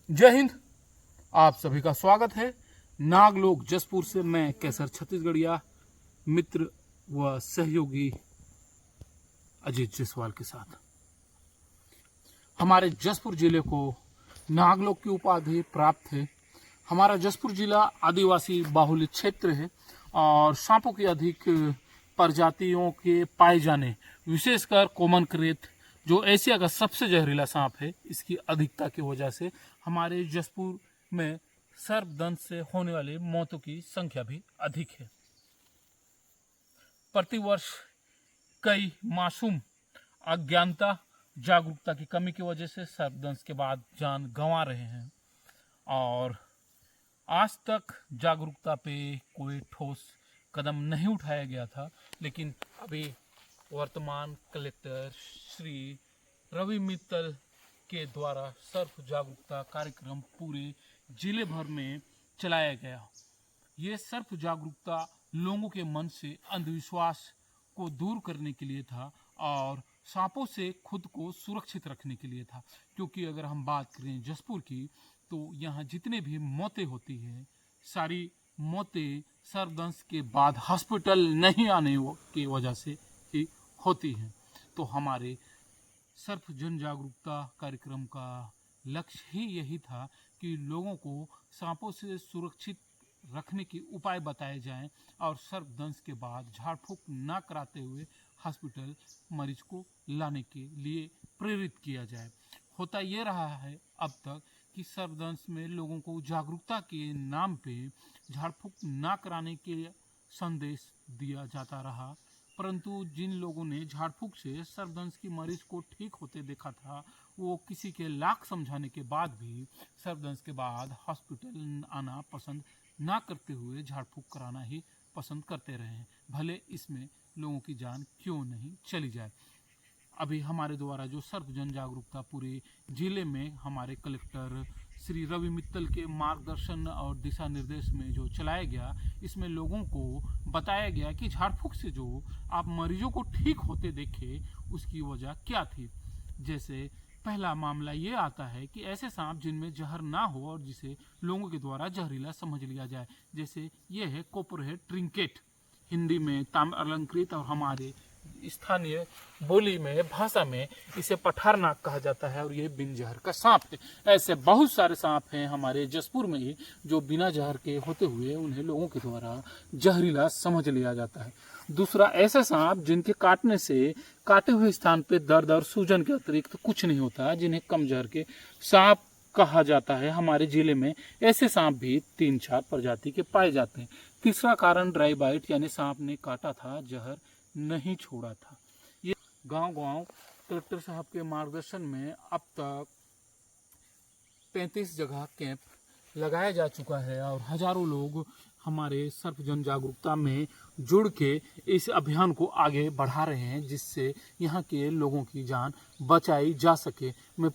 जय हिंद। आप सभी का स्वागत है नागलोक जसपुर से। मैं कैसर छत्तीसगढ़िया मित्र व सहयोगी अजीत जायसवाल के साथ। हमारे जसपुर जिले को नागलोक की उपाधि प्राप्त है। हमारा जसपुर जिला आदिवासी बाहुल्य क्षेत्र है और सांपों की अधिक प्रजातियों के पाए जाने, विशेषकर कॉमन क्रेत जो एशिया का सबसे जहरीला सांप है, इसकी अधिकता की वजह से हमारे जसपुर में सर्पदंश से होने वाली मौतों की संख्या भी अधिक है। प्रतिवर्ष कई मासूम अज्ञानता, जागरूकता की कमी की वजह से सर्पदंश के बाद जान गंवा रहे हैं और आज तक जागरूकता पे कोई ठोस कदम नहीं उठाया गया था। लेकिन अभी वर्तमान कलेक्टर श्री रवि मित्तल के द्वारा सर्प जागरूकता कार्यक्रम पूरे जिले भर में चलाया गया। ये सर्प जागरूकता लोगों के मन से अंधविश्वास को दूर करने के लिए था और सांपों से खुद को सुरक्षित रखने के लिए था। क्योंकि अगर हम बात करें जसपुर की, तो यहाँ जितने भी मौतें होती हैं, सारी मौतें सर्पदंश के बाद हॉस्पिटल नहीं आने की वजह से ही होती हैं। तो हमारे सर्प जन जागरूकता कार्यक्रम का लक्ष्य ही यही था कि लोगों को सांपों से सुरक्षित रखने के उपाय बताए जाएं और सर्पदंश के बाद झाड़ फूंक न कराते हुए हॉस्पिटल मरीज को लाने के लिए प्रेरित किया जाए। होता ये रहा है अब तक कि सर्पदंश में लोगों को जागरूकता के नाम पे झाड़ फूंक न कराने के संदेश दिया जाता रहा, परंतु जिन लोगों ने झाड़ फूंक से सर्पदंश की मरीज को ठीक होते देखा था, वो किसी के लाख समझाने के बाद भी सर्पदंश के बाद हॉस्पिटल आना पसंद ना करते हुए झाड़ फूंक कराना ही पसंद करते रहे हैं, भले इसमें लोगों की जान क्यों नहीं चली जाए। अभी हमारे द्वारा जो सर्प जन जागरूकता पूरे जिले में हमारे कलेक्टर श्री रवि मित्तल के मार्गदर्शन और दिशा निर्देश में जो चलाया गया, इसमें लोगों को बताया गया कि झाड़ फूंक से जो आप मरीजों को ठीक होते देखे उसकी वजह क्या थी। जैसे पहला मामला ये आता है कि ऐसे सांप जिनमें जहर ना हो और जिसे लोगों के द्वारा जहरीला समझ लिया जाए। जैसे ये है कोपरहेड ट्रिंकेट, हिंदी में ताम्र अलंकृत और हमारे स्थानीय बोली में भाषा में इसे पठारनाक कहा जाता है और ये बिन जहर का सांप है। ऐसे बहुत सारे सांप हैं हमारे जसपुर में ही जो बिना जहर के होते हुए उन्हें लोगों के द्वारा जहरीला समझ लिया जाता है। दूसरा, ऐसे सांप जिनके काटने से काटे हुए स्थान पे दर्द और सूजन के अतिरिक्त कुछ नहीं होता, जिन्हें कम जहर के सांप कहा जाता है। हमारे जिले में ऐसे सांप भी 3-4 प्रजाति के पाए जाते हैं। तीसरा कारण ड्राई बाइट, यानी सांप ने काटा था, जहर नहीं छोड़ा था। ये गांव-गांव कलेक्टर साहब के मार्गदर्शन में अब तक 35 जगह कैंप लगाया जा चुका है और हजारों लोग हमारे सर्प जन जागरूकता में जुड़ के इस अभियान को आगे बढ़ा रहे हैं, जिससे यहाँ के लोगों की जान बचाई जा सके। मैं